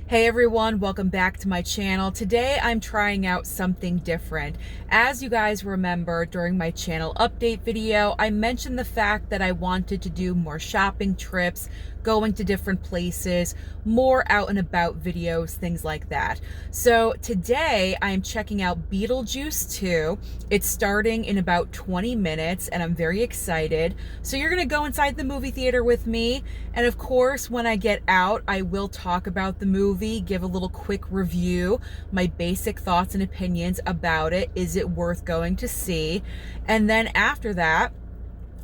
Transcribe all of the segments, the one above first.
Hey everyone, welcome back to my channel. Today I'm trying out something different. As you guys remember, during my channel update video, I mentioned the fact that I wanted to do more shopping trips, going to different places, more out and about videos, things like that. So today I'm checking out Beetlejuice 2. It's starting in about 20 minutes and I'm very excited. So you're gonna go inside the movie theater with me. And of course, when I get out, I will talk about the movie, give a little quick review, my basic thoughts and opinions about it. Is it worth going to see? And then after that,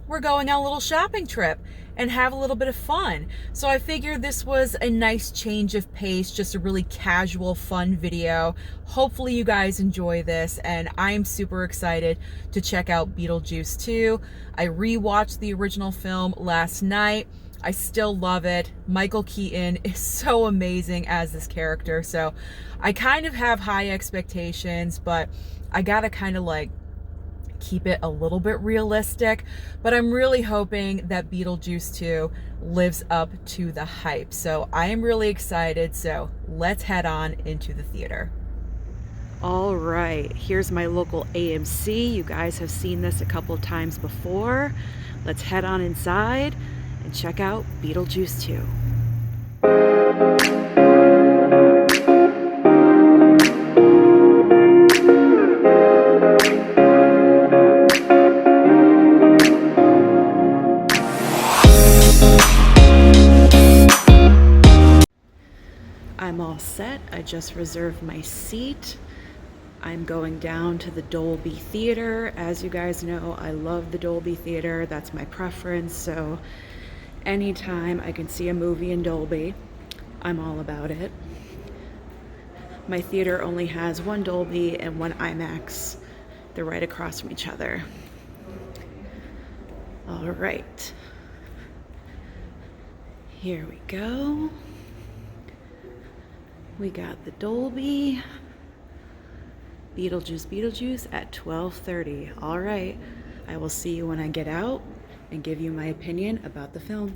we're going on a little shopping trip and have a little bit of fun. So I figured this was a nice change of pace, just a really casual, fun video. Hopefully you guys enjoy this, and I'm super excited to check out Beetlejuice 2. I rewatched the original film last night. I still love it. Michael Keaton is so amazing as this character. So I kind of have high expectations, but I gotta kind of like keep it a little bit realistic. But I'm really hoping that Beetlejuice 2 lives up to the hype. So I am really excited. So let's head on into the theater. All right, here's my local AMC. You guys have seen this a couple of times before. Let's head on inside and check out Beetlejuice 2. I'm all set. I just reserved my seat. I'm going down to the Dolby Theater. As you guys know, I love the Dolby Theater. That's my preference. So anytime I can see a movie in Dolby, I'm all about it. My theater only has one Dolby and one IMAX. They're right across from each other. All right. Here we go. We got the Dolby. Beetlejuice at 12:30. All right. I will see you when I get out and give you my opinion about the film.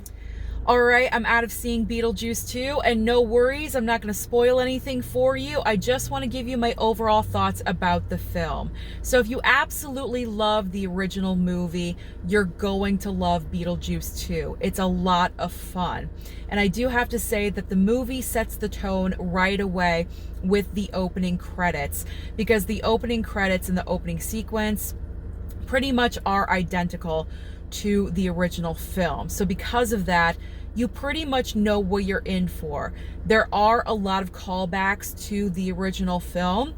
All right, I'm out of seeing Beetlejuice 2, and no worries, I'm not going to spoil anything for you. I just want to give you my overall thoughts about the film. So if you absolutely love the original movie, you're going to love Beetlejuice 2. It's a lot of fun. And I do have to say that the movie sets the tone right away with the opening credits, because the opening credits and the opening sequence pretty much are identical to the original film. So because of that, you pretty much know what you're in for. There are a lot of callbacks to the original film,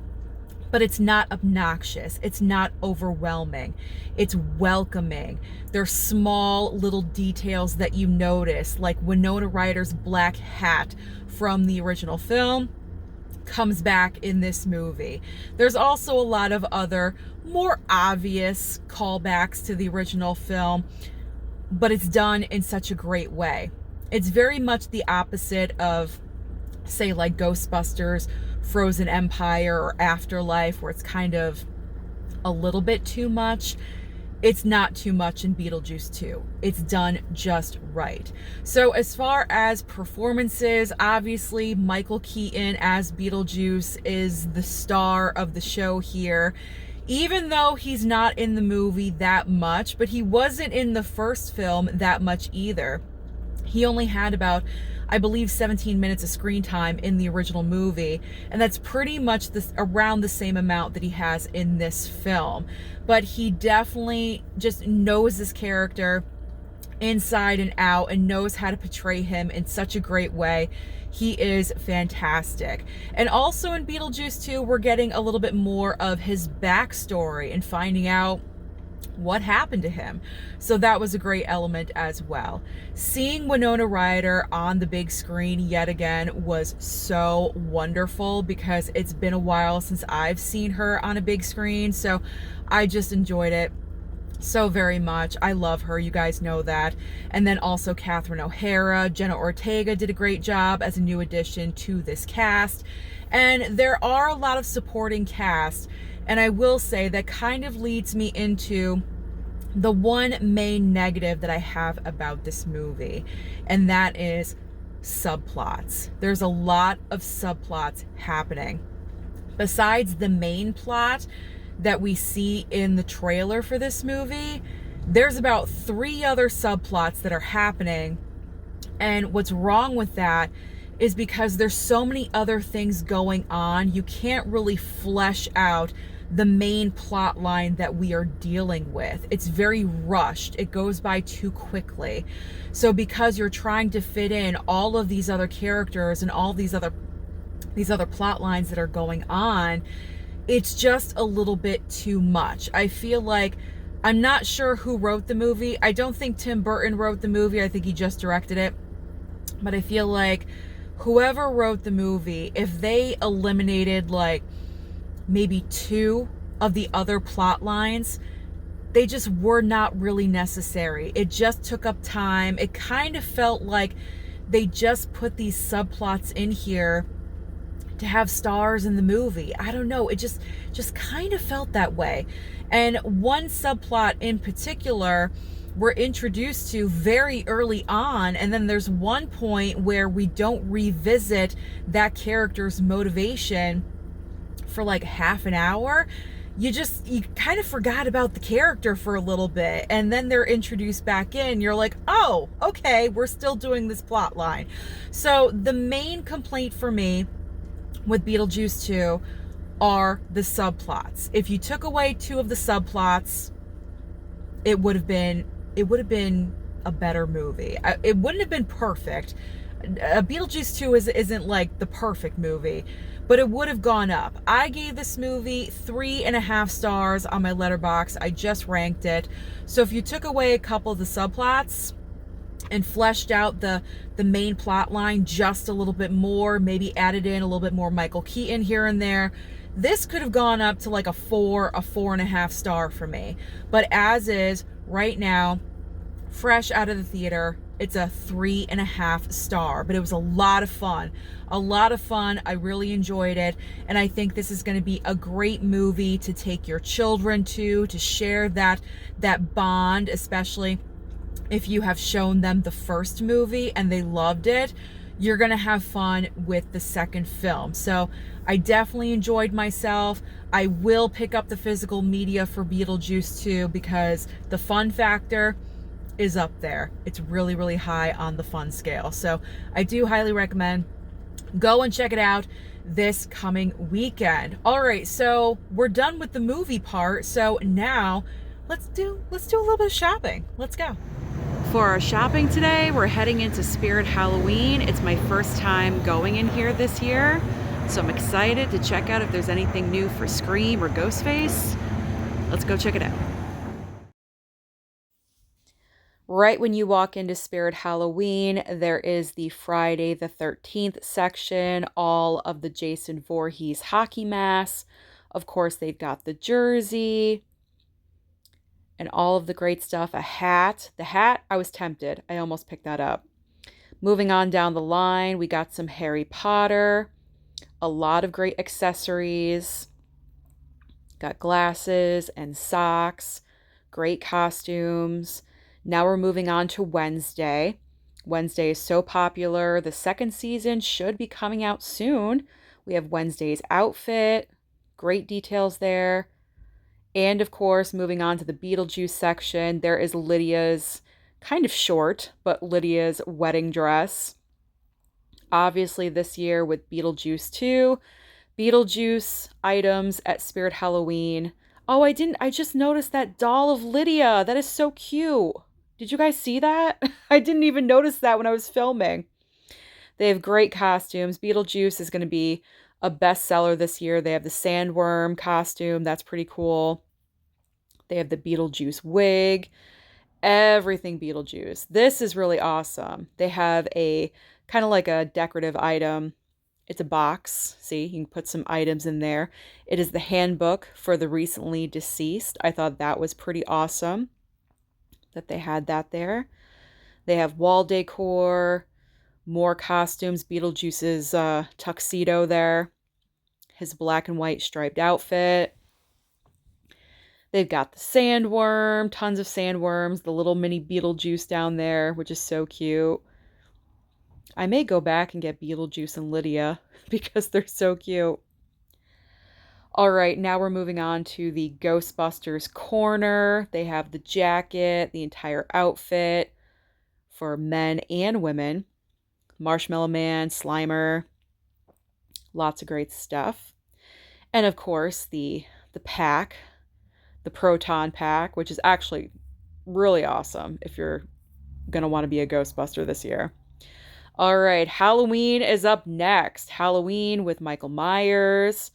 but it's not obnoxious. It's not overwhelming. It's welcoming. There's small little details that you notice, like Winona Ryder's black hat from the original film comes back in this movie. There's also a lot of other more obvious callbacks to the original film, but it's done in such a great way. It's very much the opposite of, say, like Ghostbusters, Frozen Empire, or Afterlife, where it's kind of a little bit too much. It's not too much in Beetlejuice 2. It's done just right. So as far as performances, obviously Michael Keaton as Beetlejuice is the star of the show here. Even though he's not in the movie that much, but he wasn't in the first film that much either. He only had about, I believe, 17 minutes of screen time in the original movie, and that's pretty much around the same amount that he has in this film. But he definitely just knows this character inside and out and knows how to portray him in such a great way. He is fantastic. And also in Beetlejuice 2, we're getting a little bit more of his backstory and finding out what happened to him. So that was a great element as well. Seeing Winona Ryder on the big screen yet again was so wonderful, because it's been a while since I've seen her on a big screen. So I just enjoyed it so very much. I love her, you guys know that. And then also Catherine O'Hara, Jenna Ortega did a great job as a new addition to this cast. And there are a lot of supporting cast. And I will say that kind of leads me into the one main negative that I have about this movie. And that is subplots. There's a lot of subplots happening. Besides the main plot that we see in the trailer for this movie, there's about 3 other subplots that are happening. And what's wrong with that is because there's so many other things going on, you can't really flesh out the main plot line that we are dealing with. It's very rushed. It goes by too quickly. So because you're trying to fit in all of these other characters and all these other plot lines that are going on, it's just a little bit too much. I feel like, I'm not sure who wrote the movie. I don't think Tim Burton wrote the movie. I think he just directed it. But I feel like whoever wrote the movie, if they eliminated like maybe 2 of the other plot lines, they just were not really necessary. It just took up time. It kind of felt like they just put these subplots in here to have stars in the movie. I don't know. It just kind of felt that way. And one subplot in particular we're introduced to very early on, and then there's one point where we don't revisit that character's motivation for like half an hour. You kind of forgot about the character for a little bit, and then they're introduced back in. You're like, oh, okay, we're still doing this plot line. So the main complaint for me with Beetlejuice 2 are the subplots. If you took away 2 of the subplots, it would have been a better movie. It wouldn't have been perfect. Beetlejuice 2 isn't like the perfect movie, but it would have gone up. I gave this movie 3.5 stars on my Letterboxd. I just ranked it. So if you took away a couple of the subplots and fleshed out the main plot line just a little bit more, maybe added in a little bit more Michael Keaton here and there, this could have gone up to like a 4.5 star for me. But as is, right now, fresh out of the theater, it's a 3.5 star. But it was a lot of fun. I really enjoyed it. And I think this is going to be a great movie to take your children to share that bond, especially if you have shown them the first movie and they loved it. You're going to have fun with the second film. So I definitely enjoyed myself. I will pick up the physical media for Beetlejuice 2 because the fun factor is up there. It's really, really high on the fun scale. So I do highly recommend go and check it out this coming weekend. All right, so we're done with the movie part. So now let's do a little bit of shopping. Let's go. For our shopping today, we're heading into Spirit Halloween. It's my first time going in here this year, so I'm excited to check out if there's anything new for Scream or Ghostface. Let's go check it out. Right when you walk into Spirit Halloween, there is the Friday the 13th section, all of the Jason Voorhees hockey masks. Of course, they've got the jersey and all of the great stuff. A hat. The hat, I was tempted. I almost picked that up. Moving on down the line, we got some Harry Potter. A lot of great accessories. Got glasses and socks. Great costumes. Now we're moving on to Wednesday. Wednesday is so popular. The second season should be coming out soon. We have Wednesday's outfit. Great details there. And of course, moving on to the Beetlejuice section, there is Lydia's, kind of short, but Lydia's wedding dress. Obviously this year with Beetlejuice 2, Beetlejuice items at Spirit Halloween. Oh, I just noticed that doll of Lydia. That is so cute. Did you guys see that? I didn't even notice that when I was filming. They have great costumes. Beetlejuice is going to be a bestseller this year. They have the sandworm costume. That's pretty cool. They have the Beetlejuice wig. Everything Beetlejuice. This is really awesome. They have a kind of like a decorative item. It's a box. See, you can put some items in there. It is the handbook for the recently deceased. I thought that was pretty awesome that they had that there. They have wall decor, more costumes. Beetlejuice's tuxedo there. His black and white striped outfit. They've got the sandworm, tons of sandworms, the little mini Beetlejuice down there, which is so cute. I may go back and get Beetlejuice and Lydia because they're so cute. All right, now we're moving on to the Ghostbusters corner. They have the jacket, the entire outfit for men and women. Marshmallow Man, Slimer, lots of great stuff. And of course, the pack, the Proton pack, which is actually really awesome if you're going to want to be a Ghostbuster this year. All right, Halloween is up next. Halloween with Michael Myers,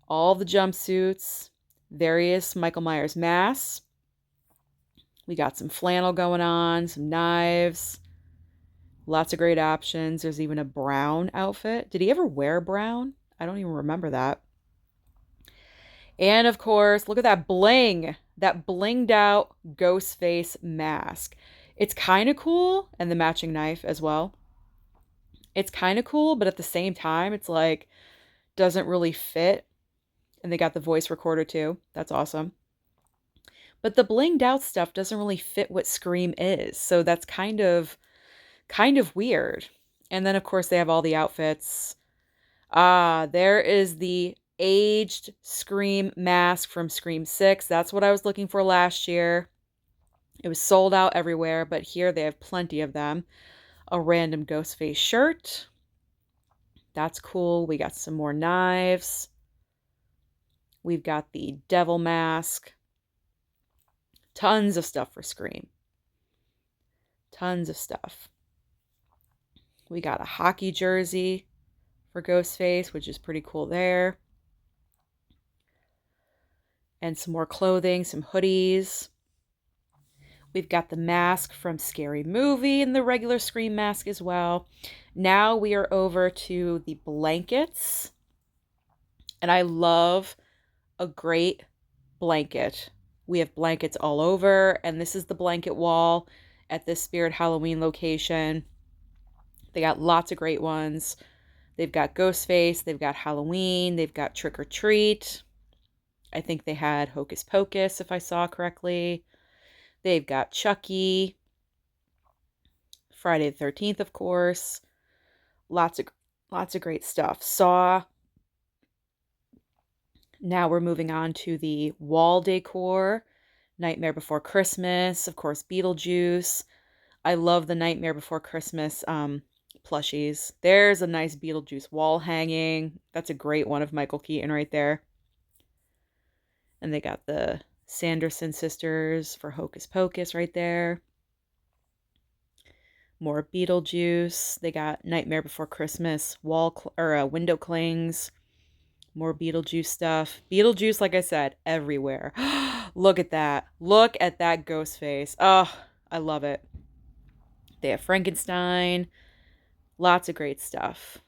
all the jumpsuits, various Michael Myers masks. We got some flannel going on, some knives, lots of great options. There's even a brown outfit. Did he ever wear brown? I don't even remember that. And of course, look at that bling, that blinged out ghost face mask. It's kind of cool, and the matching knife as well. It's kind of cool, but at the same time, it's like doesn't really fit. And they got the voice recorder too. That's awesome. But the blinged out stuff doesn't really fit what Scream is. So that's kind of weird. And then of course they have all the outfits. There is the aged Scream mask from Scream 6. That's what I was looking for last year. It was sold out everywhere, but here they have plenty of them. A random Ghostface shirt. That's cool. We got some more knives. We've got the devil mask. Tons of stuff for Scream. Tons of stuff. We got a hockey jersey for Ghostface, which is pretty cool there. And some more clothing, some hoodies. We've got the mask from Scary Movie and the regular Scream mask as well. Now we are over to the blankets. And I love a great blanket. We have blankets all over, and this is the blanket wall at this Spirit Halloween location. They got lots of great ones. They've got Ghostface, they've got Halloween, they've got Trick or Treat. I think they had Hocus Pocus, if I saw correctly. They've got Chucky, Friday the 13th, of course. Lots of great stuff. Saw. Now we're moving on to the wall decor. Nightmare Before Christmas, of course, Beetlejuice. I love the Nightmare Before Christmas plushies. There's a nice Beetlejuice wall hanging. That's a great one of Michael Keaton right there. And they got the Sanderson sisters for Hocus Pocus right there. More Beetlejuice. They got Nightmare Before Christmas window clings. More Beetlejuice stuff. Beetlejuice, like I said, everywhere. Look at that. Look at that ghost face. Oh, I love it. They have Frankenstein. Lots of great stuff.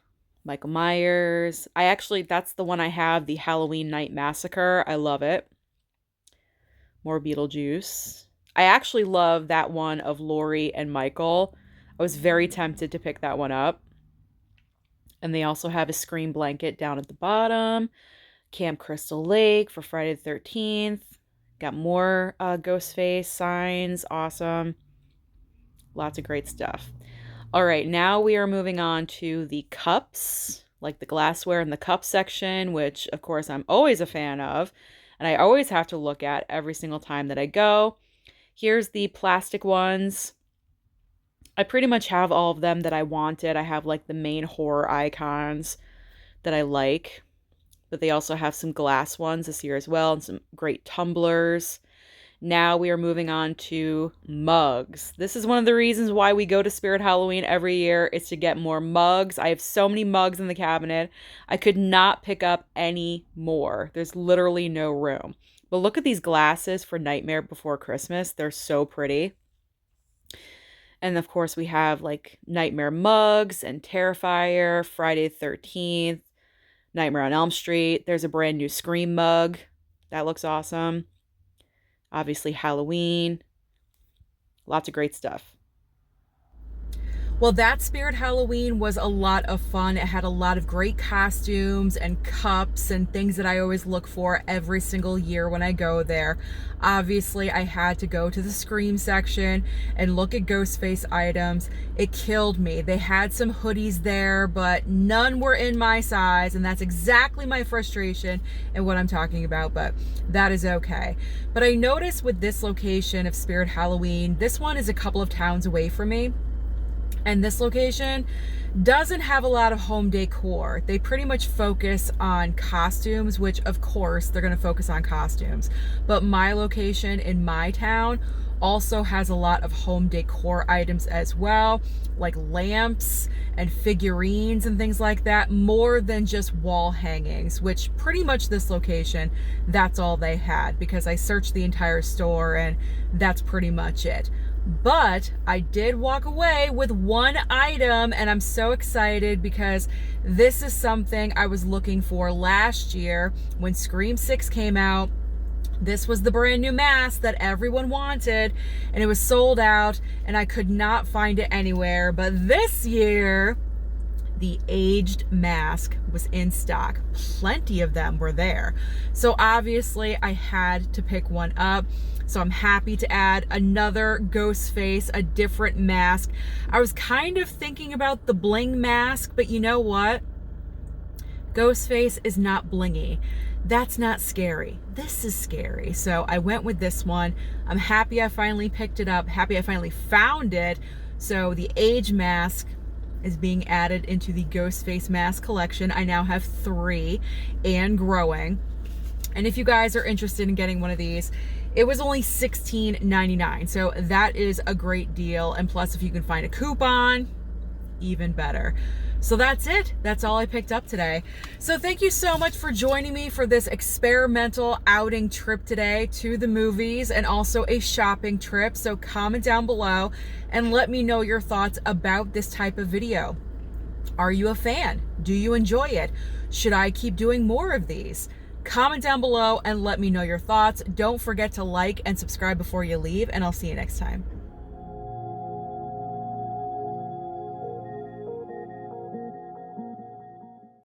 Michael Myers. That's the one I have, the Halloween Night Massacre. I love it. More Beetlejuice. I actually love that one of Laurie and Michael. I was very tempted to pick that one up. And they also have a Scream blanket down at the bottom. Camp Crystal Lake for Friday the 13th. Got more Ghostface signs. Awesome. Lots of great stuff. All right, now we are moving on to the cups, like the glassware and the cup section, which, of course, I'm always a fan of. And I always have to look at every single time that I go. Here's the plastic ones. I pretty much have all of them that I wanted. I have like the main horror icons that I like. But they also have some glass ones this year as well, and some great tumblers. Now we are moving on to mugs. This is one of the reasons why we go to Spirit Halloween every year, is to get more mugs. I have so many mugs in the cabinet. I could not pick up any more. There's literally no room. But look at these glasses for Nightmare Before Christmas. They're so pretty. And of course we have like Nightmare mugs and Terrifier, Friday the 13th, Nightmare on Elm Street. There's a brand new Scream mug. That looks awesome. Obviously Halloween. Lots of great stuff. Well, that Spirit Halloween was a lot of fun. It had a lot of great costumes and cups and things that I always look for every single year when I go there. Obviously, I had to go to the Scream section and look at Ghostface items. It killed me. They had some hoodies there, but none were in my size, and that's exactly my frustration and what I'm talking about, but that is okay. But I noticed with this location of Spirit Halloween, this one is a couple of towns away from me. And this location doesn't have a lot of home decor. They pretty much focus on costumes, which of course they're gonna focus on costumes. But my location in my town also has a lot of home decor items as well, like lamps and figurines and things like that, more than just wall hangings, which pretty much this location, that's all they had, because I searched the entire store and that's pretty much it. But I did walk away with one item, and I'm so excited because this is something I was looking for last year when Scream 6 came out. This was the brand new mask that everyone wanted, and it was sold out, and I could not find it anywhere. But this year, the aged mask was in stock. Plenty of them were there. So obviously I had to pick one up. So I'm happy to add another Ghostface, a different mask. I was kind of thinking about the bling mask, but you know what? Ghostface is not blingy. That's not scary. This is scary. So I went with this one. I'm happy I finally picked it up. Happy I finally found it. So the age mask is being added into the Ghostface mask collection. I now have 3 and growing. And if you guys are interested in getting one of these, it was only $16.99. So that is a great deal. And plus, if you can find a coupon, even better. So that's it. That's all I picked up today. So thank you so much for joining me for this experimental outing trip today to the movies and also a shopping trip. So comment down below and let me know your thoughts about this type of video. Are you a fan? Do you enjoy it? Should I keep doing more of these? Comment down below and let me know your thoughts. Don't forget to like and subscribe before you leave, and I'll see you next time.